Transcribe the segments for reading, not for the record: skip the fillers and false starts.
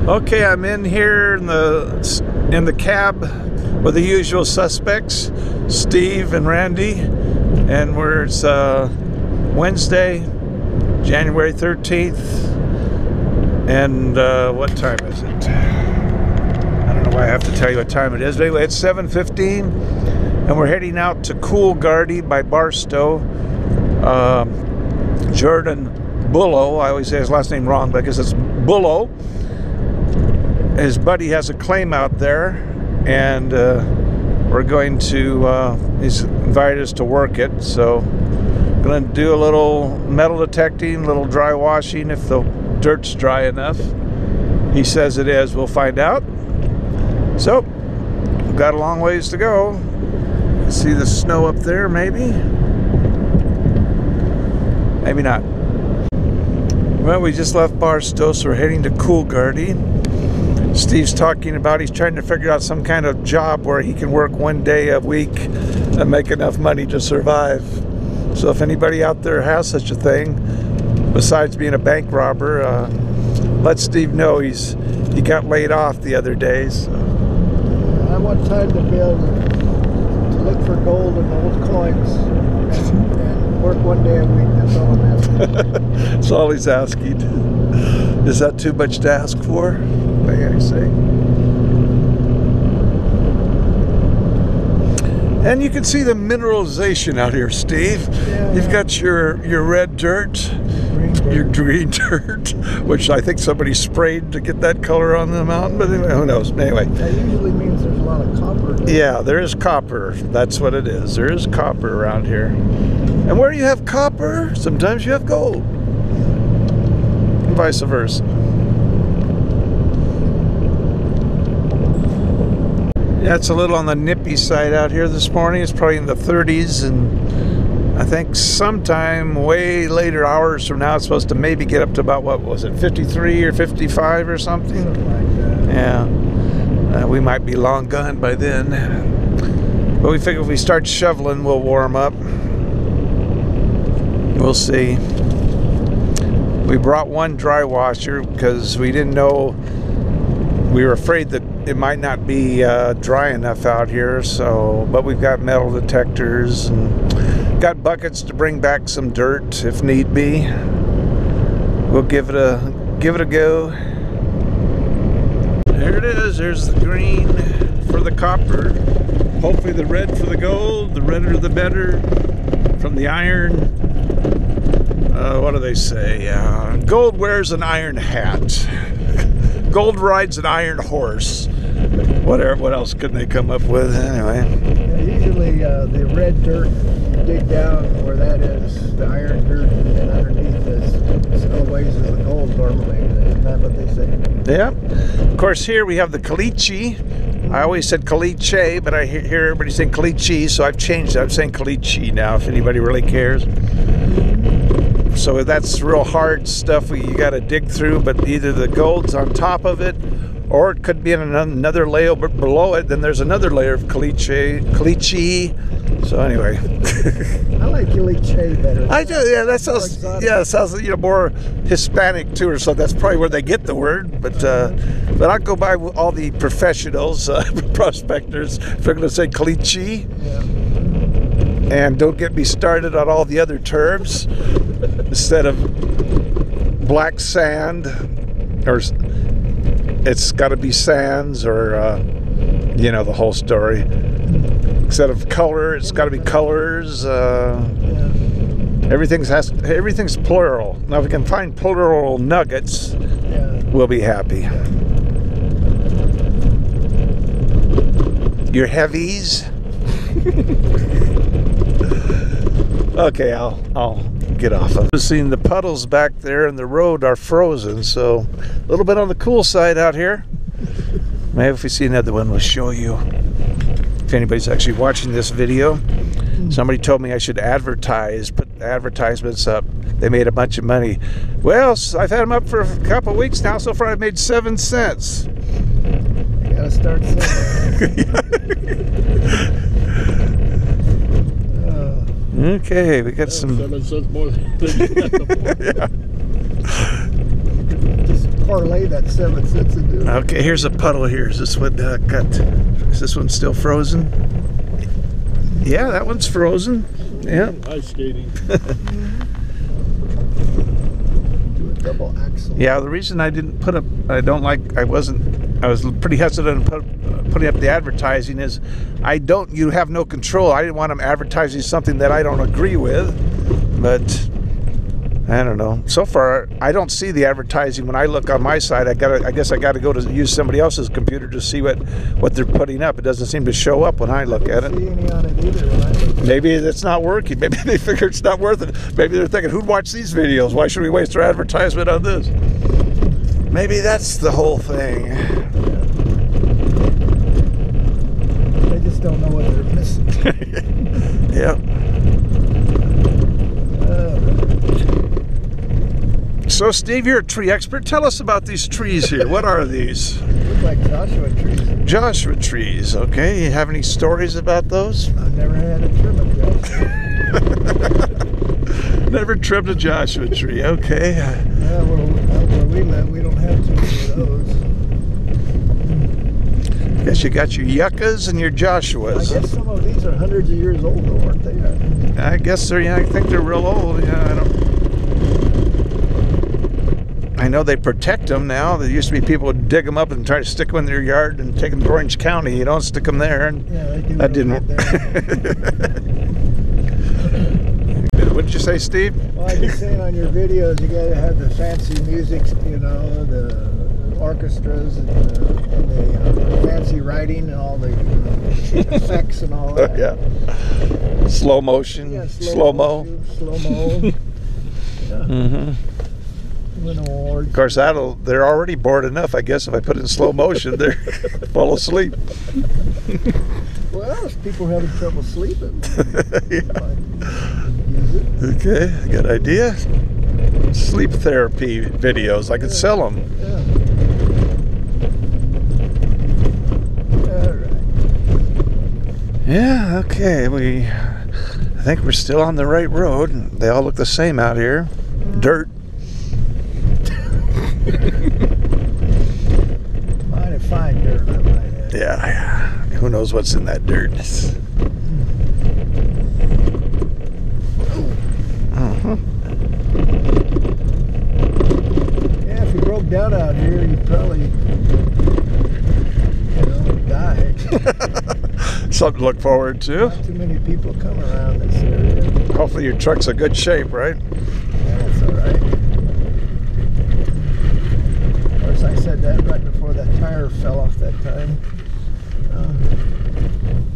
Okay, I'm in here in the cab with the usual suspects, Steve and Randy, and it's Wednesday, January 13th, and what time is it? I don't know why I have to tell you what time it is. But anyway, it's 7:15, and we're heading out to Coolgardie by Barstow. Jordan Bullough, I always say his last name wrong, but I guess it's Bullough. His buddy has a claim out there, and we're going to, he's invited us to work it, so I'm going to do a little metal detecting, a little dry washing if the dirt's dry enough. He says it is, we'll find out. So, we've got a long ways to go. See the snow up there, maybe? Maybe not. Well, we just left Barstow, so we're heading to Coolgardie. Steve's talking about he's trying to figure out some kind of job where he can work one day a week and make enough money to survive. So if anybody out there has such a thing, besides being a bank robber, let Steve know he got laid off the other day. So. I want time to be able to look for gold and old coins and work one day a week. That's all I'm asking. That's all he's asking. Is that too much to ask for? What do you say? And you can see the mineralization out here, Steve. Yeah, You've got your red dirt, your green dirt, which I think somebody sprayed to get that color on the mountain, but anyway, who knows? Anyway. That usually means there's a lot of copper. Yeah, there is copper. That's what it is. There is copper around here. And where you have copper, sometimes you have gold. And vice versa. Yeah, it's a little on the nippy side out here this morning. It's probably in the 30s, and I think sometime way later hours from now it's supposed to maybe get up to about, what was it, 53 or 55 or something? Something like that. Yeah. We might be long gone by then. But we figure if we start shoveling, we'll warm up. We'll see. We brought one dry washer because we didn't know, we were afraid that it might not be dry enough out here, so, but we've got metal detectors and got buckets to bring back some dirt if need be. We'll give it a go. There it is. There's the green for the copper. Hopefully the red for the gold. The redder the better. From the iron. What do they say? Gold wears an iron hat. Gold rides an iron horse. What else could they come up with? Anyway. Yeah, usually the red dirt, you dig down where that is, the iron dirt, and underneath is still weighs as the gold normally. Isn't that what they say? Yeah. Of course, here we have the caliche. I always said caliche, but I hear everybody saying caliche, so I've changed it. I'm saying caliche now, if anybody really cares. So that's real hard stuff you got to dig through, but either the gold's on top of it, or it could be in another layer below it. Then there's another layer of caliche. So anyway, I like caliche better. I do. Yeah, that sounds. Yeah, it sounds more Hispanic too, or so. That's probably where they get the word. But I'll go by all the professionals, prospectors. If they're going to say caliche. Yeah. And don't get me started on all the other terms. Instead of black sand, or it's got to be sands, or the whole story. Instead of color, it's got to be colors. Everything's plural. Now, if we can find plural nuggets, we'll be happy. Your heavies. Okay, I'll get off of it. Seeing the puddles back there in the road are frozen, so a little bit on the cool side out here. Maybe if we see another one, we'll show you. If anybody's actually watching this video, somebody told me I should put advertisements up. They made a bunch of money. Well, I've had them up for a couple of weeks now. So far, I've made 7 cents. You gotta start somewhere. Okay, we got some. 7 cents more than yeah. parlay that 7 cents into it. Okay, here's a puddle here. Is this what is this one still frozen? Yeah, that one's frozen. Yeah. Ice skating. Do a double axle. Yeah, the reason I didn't put up, I was pretty hesitant on putting up the advertising is you have no control. I didn't want them advertising something that I don't agree with, but I don't know. So far, I don't see the advertising when I look on my side. I guess I gotta go to use somebody else's computer to see what they're putting up. It doesn't seem to show up when I look at it. I don't see any on it either when I look at it. Maybe it's not working. Maybe they figure it's not worth it. Maybe they're thinking, who'd watch these videos? Why should we waste our advertisement on this? Maybe that's the whole thing. They just don't know what they're missing. Yep. So, Steve, you're a tree expert. Tell us about these trees here. What are these? Look like Joshua trees. Joshua trees. Okay. You have any stories about those? I've never had a trim of Joshua. Never trimmed a Joshua tree. Okay. Yeah, where we live, we don't have too many of those. Guess you got your yuccas and your I Joshuas. guess some of these are hundreds of years old, though, aren't they? I guess they're. Yeah, I think they're real old. Yeah, I know they protect them now. There used to be people who would dig them up and try to stick them in their yard and take them to Orange County. You don't stick them there. And Yeah, they do. that didn't. What did you say, Steve? Well, I was saying on your videos, you gotta have the fancy music, you know, the orchestras and the fancy writing and all the effects and all that. Yeah. Slow motion. Yeah, Slow-mo. Slow-mo. Yeah. Mm-hmm. Win awards. Of course, they're already bored enough, I guess. If I put it in slow motion, they fall asleep. Well, if people are having trouble sleeping, Yeah. use it. Okay, good idea. Sleep therapy videos. I could sell them. Yeah. All right. Yeah, okay. I think we're still on the right road. They all look the same out here. Dirt. Mighty fine dirt, I might add. Yeah. Who knows what's in that dirt? Yeah, if you broke down out here, you'd probably, die. Something to look forward to. Not too many people come around this area. Hopefully your truck's in good shape, right? Yeah, that's all right. Of course, I said that right before that tire fell off that time.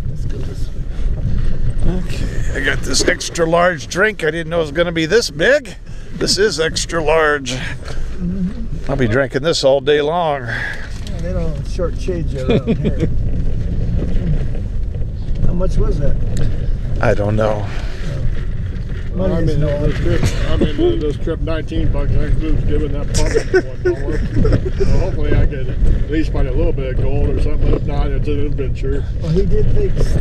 Let's go this way. Okay, I got this extra large drink. I didn't know it was going to be this big. This is extra large. I'll be drinking this all day long. Yeah, they don't shortchange you around here. How much was that? I don't know. Money I'm is in no this trip. I'm in this trip. $19. I includes giving that public $1. So hopefully I could at least find a little bit of gold or something. If not, it's an adventure. Well, he did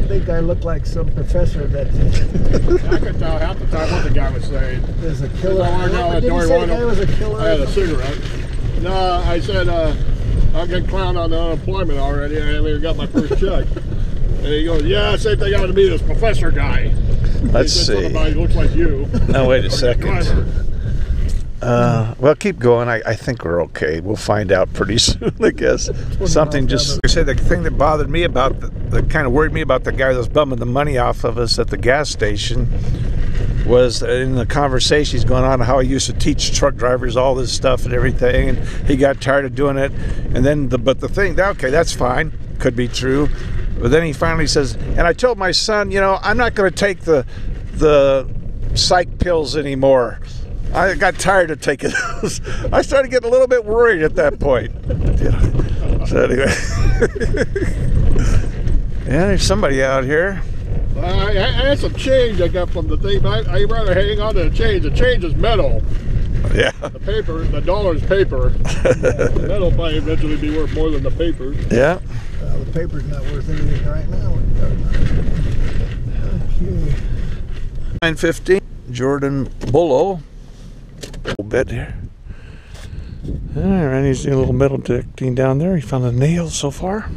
think I looked like some professor that I could tell half the time what the guy was saying. is a killer. I know, Did he say the guy was a killer? I had a cigarette. No, I said I get clowned on the unemployment already. I haven't even got my first check. And he goes, "Yeah, same thing happened to me. This professor guy." Let's he said see. somebody looks like you. No, wait a Or second. driver. Well, keep going. I think we're okay. We'll find out pretty soon, I guess. Something just... I say the thing that bothered me about, that kind of worried me about the guy that was bumming the money off of us at the gas station was in the conversation he's going on how he used to teach truck drivers all this stuff and everything, and he got tired of doing it. And then, but the thing, okay, that's fine. Could be true. But then he finally says, and I told my son, I'm not going to take the psych pills anymore. I got tired of taking those. I started getting a little bit worried at that point. So anyway. Yeah, there's somebody out here. I had some change I got from the thing, but I'd rather hang on to the change. The change is metal. Yeah. The paper, the dollar's paper. The metal might eventually be worth more than the paper. Yeah. The paper's not worth anything right now. Okay. 915, Jordan Bullo. A little bit here. Randy's doing a little metal detecting down there. He found a nail so far.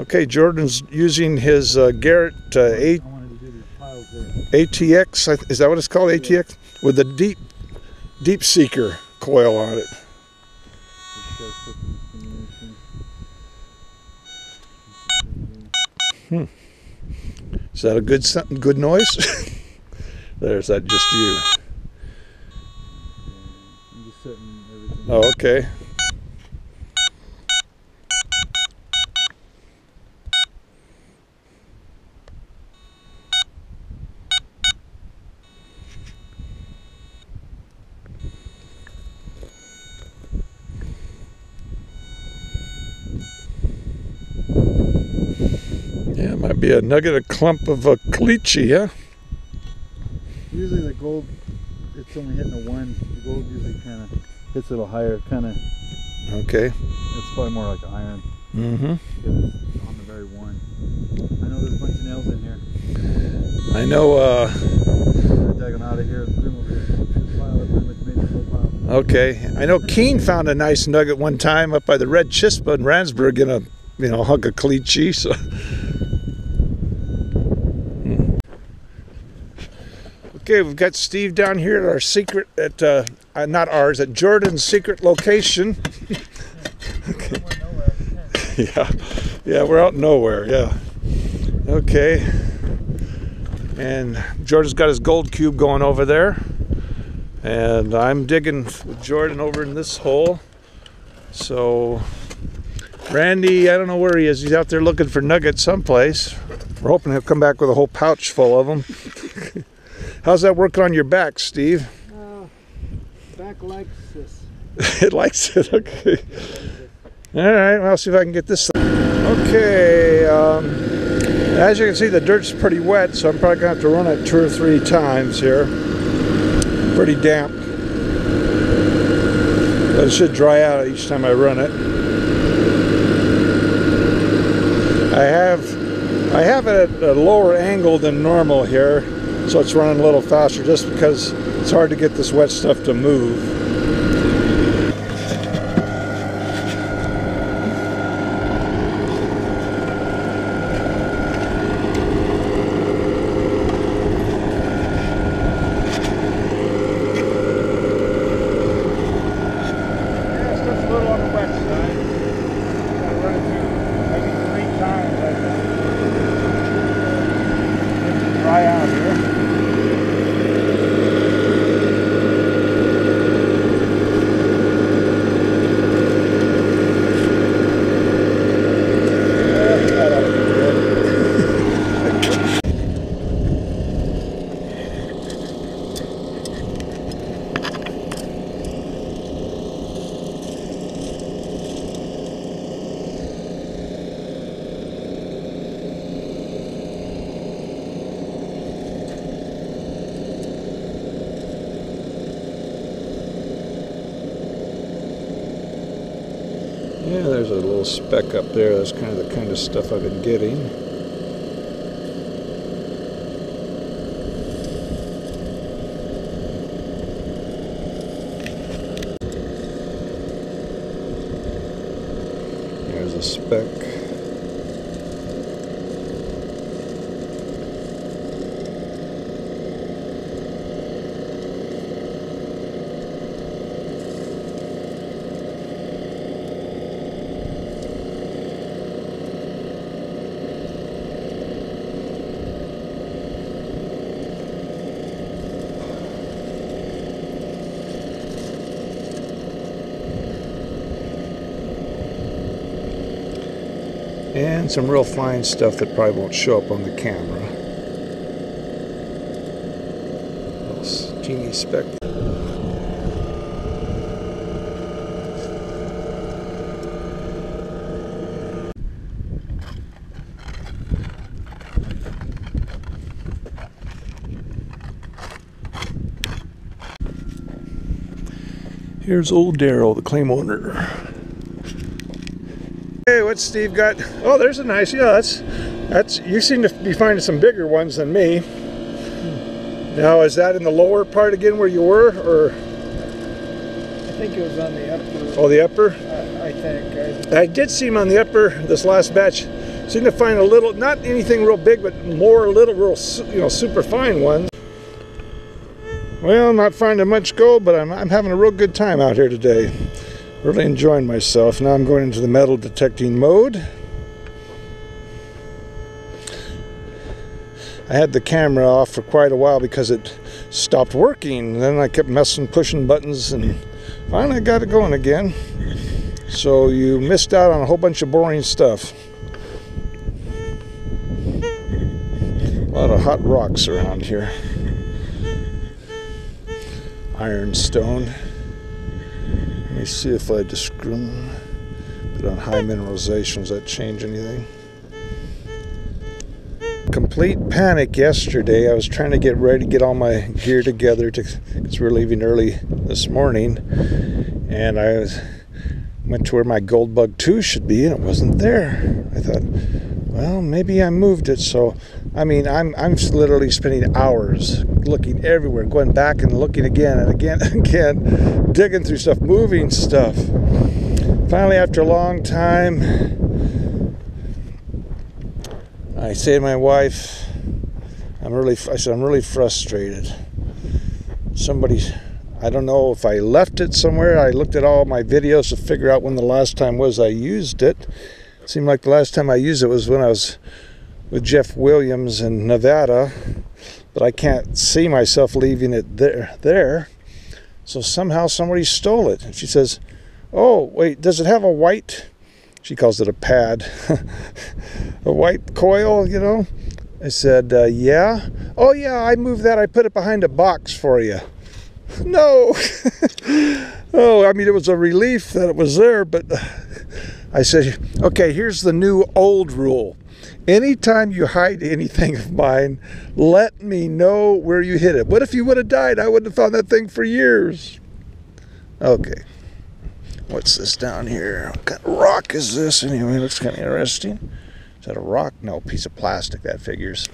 Okay, Jordan's using his Garrett ATX. Is that what it's called? ATX? With the deep seeker coil on it. Is that a good noise? There's that just you. Oh, okay. Yeah, it might be a nugget, a clump of a caliche, huh? Usually the gold, it's only hitting a 1. The gold usually kind of hits a little higher, kind of. Okay. It's probably more like iron. Mm-hmm. Because it's on the very 1. I know there's a bunch of nails in here. I know, Take them out of here and threw them over here. Pile that pretty much made the whole pile. okay. I know Keen found a nice nugget one time up by the Red Chispa in Randsburg in a hunk of caliche, so. Okay, we've got Steve down here at our secret, not ours, at Jordan's secret location. Okay. Yeah, we're out nowhere, yeah. Okay. And Jordan's got his gold cube going over there. And I'm digging with Jordan over in this hole. So, Randy, I don't know where he is. He's out there looking for nuggets someplace. We're hoping he'll come back with a whole pouch full of them. How's that working on your back, Steve? Back likes this. It likes it, okay. All right, well, I'll see if I can get this. Okay, as you can see, the dirt's pretty wet, so I'm probably going to have to run it 2 or 3 times here. Pretty damp. But it should dry out each time I run it. I have it at a lower angle than normal here, so it's running a little faster just because it's hard to get this wet stuff to move. Yeah, there's a little speck up there. That's kind of the kind of stuff I've been getting. There's a speck. And some real fine stuff that probably won't show up on the camera. Little teeny speck. Here's old Daryl, the claim owner. Hey, what's Steve got? Oh, there's a nice, yeah, that's you seem to be finding some bigger ones than me. Now, is that in the lower part again where you were, or? I think it was on the upper. Oh, the upper? I think. I did see him on the upper this last batch. Seemed to find a little, not anything real big, but more little, real, super fine ones. Well, not finding much gold, but I'm having a real good time out here today. Really enjoying myself. Now I'm going into the metal detecting mode. I had the camera off for quite a while because it stopped working. And then I kept pushing buttons, and finally I got it going again. So you missed out on a whole bunch of boring stuff. A lot of hot rocks around here. Ironstone. Let me see if I just put on high mineralization. Does that change anything? Complete panic yesterday. I was trying to get ready to get all my gear together because we're leaving early this morning, and I went to where my Gold Bug 2 should be, and it wasn't there. I thought, well, maybe I moved it. So I mean, I'm literally spending hours looking everywhere, going back and looking again and again and again, digging through stuff, moving stuff. Finally, after a long time, I say to my wife, I said, I'm really frustrated. I don't know if I left it somewhere. I looked at all my videos to figure out when the last time was I used it. It seemed like the last time I used it was when I was with Jeff Williams in Nevada, but I can't see myself leaving it there. So somehow somebody stole it. And she says, oh, wait, does it have a white, she calls it a pad, a white coil, you know? I said, yeah. Oh, yeah, I moved that. I put it behind a box for you. No. Oh, I mean, it was a relief that it was there, but I said, okay, here's the new old rule. Anytime you hide anything of mine, let me know where you hid it. What if you would have died? I wouldn't have found that thing for years. Okay. What's this down here? What kind of rock is this? Anyway, looks kind of interesting. Is that a rock? No, a piece of plastic, that figures.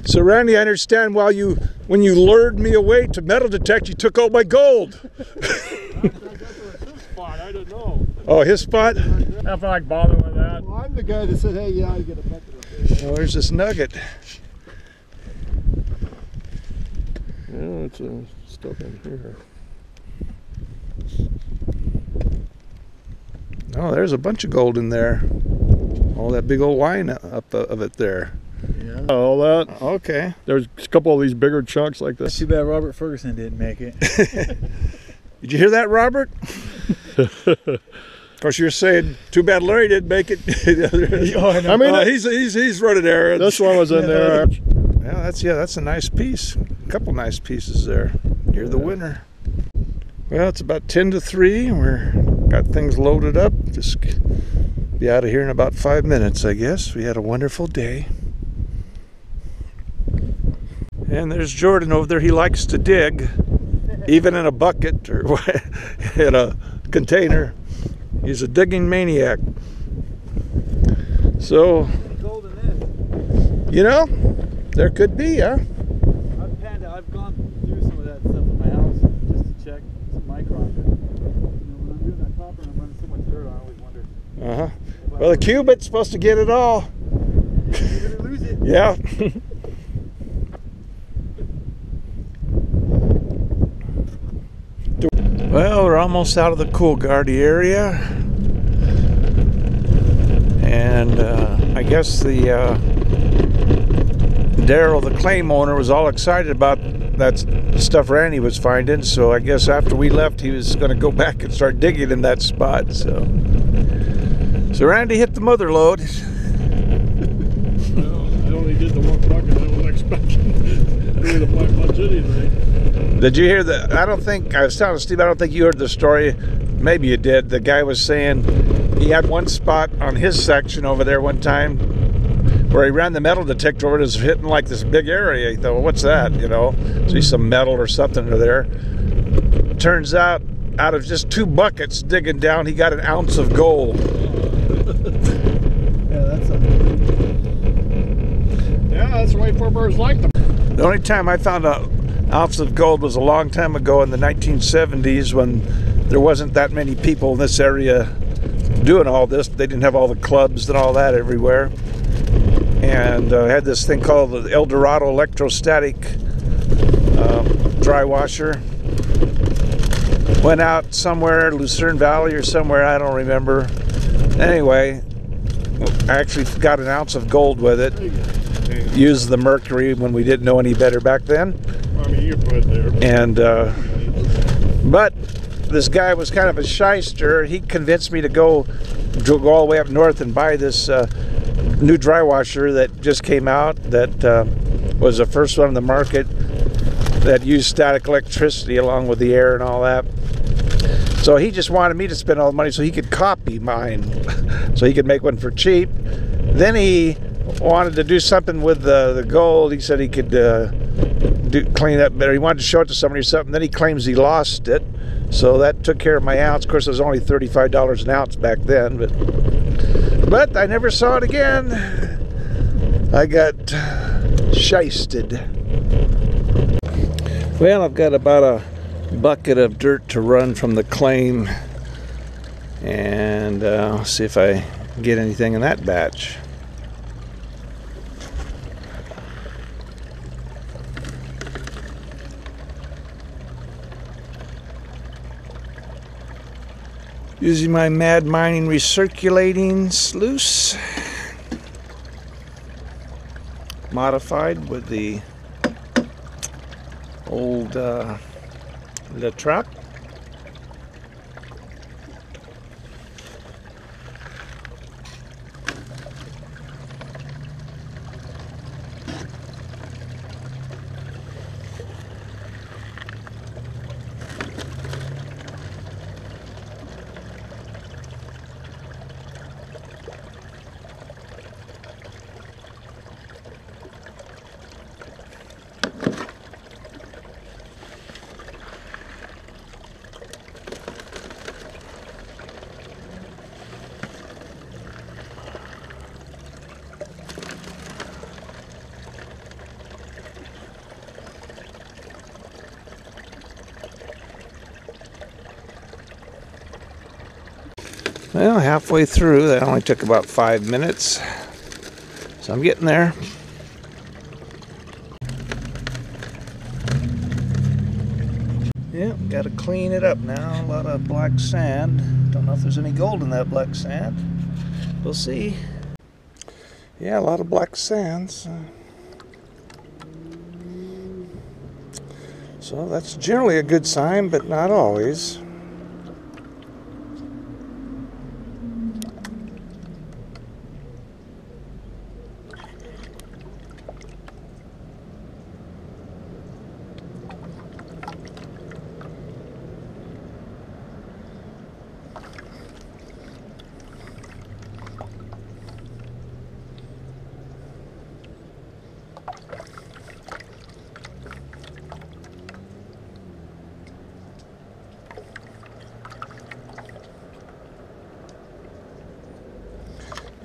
So Randy, I understand when you lured me away to metal detect, you took all my gold. I didn't know. Oh, his spot? I don't feel like bothering with that. Well, I'm the guy that said, hey, yeah, I get a bucket of fish. Oh, there's this nugget. Yeah, it's stuff in here. Oh, there's a bunch of gold in there. All that big old line up of it there. Yeah. All that. Okay. There's a couple of these bigger chunks like this. Too bad Robert Ferguson didn't make it. Did you hear that, Robert? Of course, you're saying, too bad Larry didn't make it. I mean, he's running errands. this one was in there. Yeah, that's a nice piece. A couple nice pieces there. You're the winner. Well, it's about 10 to 3. We're got things loaded up. Just be out of here in about 5 minutes, I guess. We had a wonderful day. And there's Jordan over there. He likes to dig, even in a bucket or in a container. He's a digging maniac. So, you know, there could be, huh? I've gone through some of that stuff in my house just to check some microns. When I'm doing that copper and I'm running so much dirt, I always wonder. Uh-huh. Well, the cubit's supposed to get it all. You're gonna lose it. Yeah. Well, we're almost out of the Coolgardie area, and I guess the Daryl, the claim owner, was all excited about that stuff Randy was finding. So I guess after we left, he was going to go back and start digging in that spot. So Randy hit the mother load. Well, I only did the one bucket. I wasn't expecting to find much anything. Did you hear that? I was telling Steve, I don't think you heard the story. Maybe you did. The guy was saying he had one spot on his section over there one time where he ran the metal detector over it. It was hitting like this big area. He thought, well, what's that? You know, see some metal or something over there. Turns out of just 2 buckets digging down, he got an ounce of gold. Yeah, that's unbelievable. Yeah, that's the way poor birds like them. The only time I found an ounce of gold was a long time ago in the 1970s when there wasn't that many people in this area doing all this. They didn't have all the clubs and all that everywhere. And I had this thing called the El Dorado electrostatic dry washer. Went out somewhere, Lucerne Valley or somewhere, I don't remember. Anyway, I actually got an ounce of gold with it. Used the mercury when we didn't know any better back then. I mean, you put it there. And but this guy was kind of a shyster. He convinced me to go all the way up north and buy this new dry washer that just came out. That was the first one on the market that used static electricity along with the air and all that. So he just wanted me to spend all the money so he could copy mine, so he could make one for cheap. Then he wanted to do something with the gold. He said he could clean it better. He wanted to show it to somebody or something. Then he claims he lost it. So that took care of my ounce. Of course, it was only $35 an ounce back then. But I never saw it again. I got shysted. Well, I've got about a bucket of dirt to run from the claim, and see if I get anything in that batch. Using my Mad Mining recirculating sluice, modified with the old La Trappe. Well, halfway through. That only took about 5 minutes. So I'm getting there. Yep, got to clean it up now. A lot of black sand. Don't know if there's any gold in that black sand. We'll see. Yeah, a lot of black sands. So that's generally a good sign, but not always.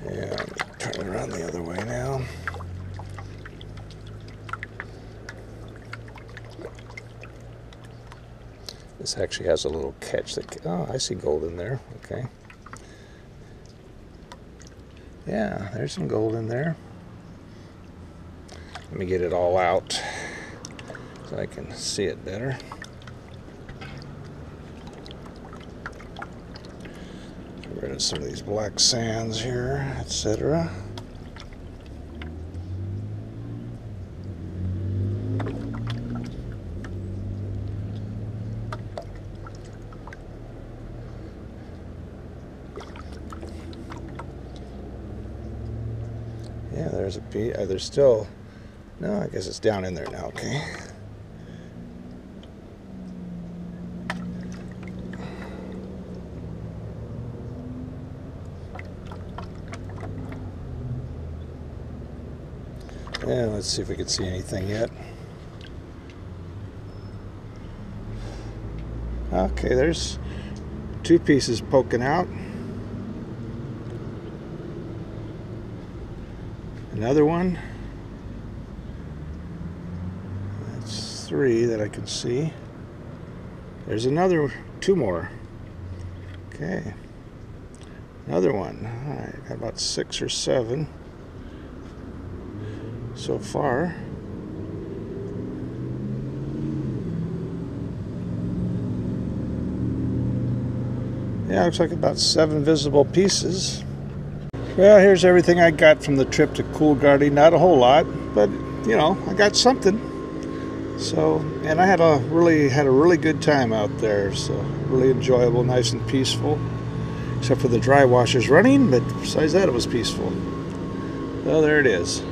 Yeah, turn it around the other way now. This actually has a little catch that, oh, I see gold in there. Okay. Yeah, there's some gold in there. Let me get it all out so I can see it better. Get rid of some of these black sands here, etc. Yeah, there's a piece. There's still, no, I guess it's down in there now, okay. Yeah, let's see if we can see anything yet. Okay, there's two pieces poking out. Another one. 3 that I can see. There's another 2 more. Okay. Another one. All right, got about 6 or 7 so far. Yeah, looks like about 7 visible pieces. Well, here's everything I got from the trip to Coolgardie. Not a whole lot, but you know, I got something. So, and I had a really good time out there. So, really enjoyable, nice and peaceful. Except for the dry washers running, but besides that, it was peaceful. Well, there it is.